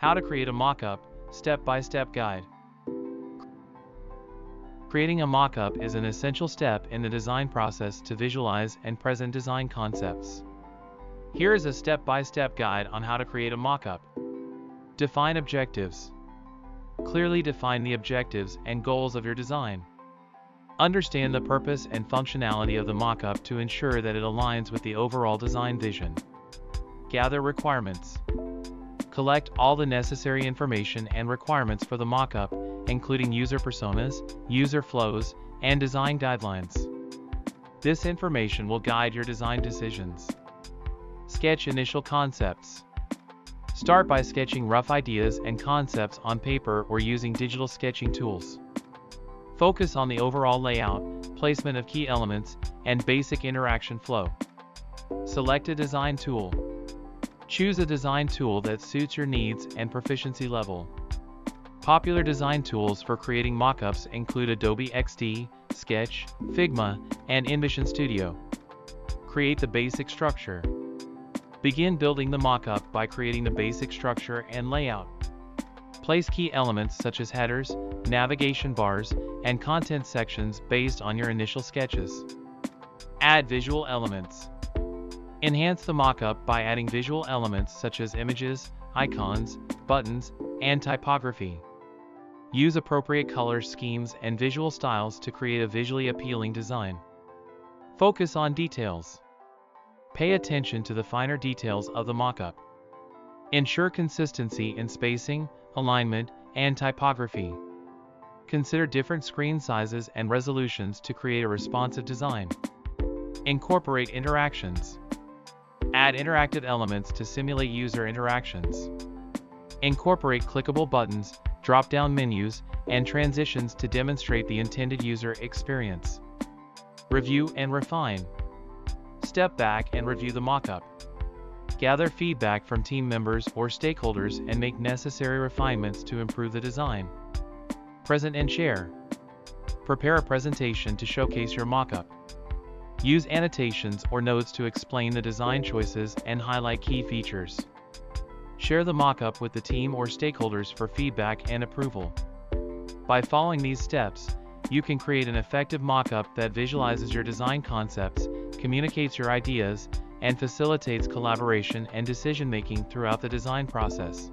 How to create a mockup, step-by-step guide. Creating a mockup is an essential step in the design process to visualize and present design concepts. Here is a step-by-step guide on how to create a mockup. Define objectives. Clearly define the objectives and goals of your design. Understand the purpose and functionality of the mockup to ensure that it aligns with the overall design vision. Gather requirements. Collect all the necessary information and requirements for the mockup, including user personas, user flows, and design guidelines. This information will guide your design decisions. Sketch initial concepts. Start by sketching rough ideas and concepts on paper or using digital sketching tools. Focus on the overall layout, placement of key elements, and basic interaction flow. Select a design tool. Choose a design tool that suits your needs and proficiency level. Popular design tools for creating mockups include Adobe XD, Sketch, Figma, and InVision Studio. Create the basic structure. Begin building the mockup by creating the basic structure and layout. Place key elements such as headers, navigation bars, and content sections based on your initial sketches. Add visual elements. Enhance the mockup by adding visual elements such as images, icons, buttons, and typography. Use appropriate color schemes and visual styles to create a visually appealing design. Focus on details. Pay attention to the finer details of the mockup. Ensure consistency in spacing, alignment, and typography. Consider different screen sizes and resolutions to create a responsive design. Incorporate interactions. Add interactive elements to simulate user interactions. Incorporate clickable buttons, drop-down menus, and transitions to demonstrate the intended user experience. Review and refine. Step back and review the mockup. Gather feedback from team members or stakeholders and make necessary refinements to improve the design. Present and share. Prepare a presentation to showcase your mockup. Use annotations or notes to explain the design choices and highlight key features. Share the mockup with the team or stakeholders for feedback and approval. By following these steps, you can create an effective mockup that visualizes your design concepts, communicates your ideas, and facilitates collaboration and decision-making throughout the design process.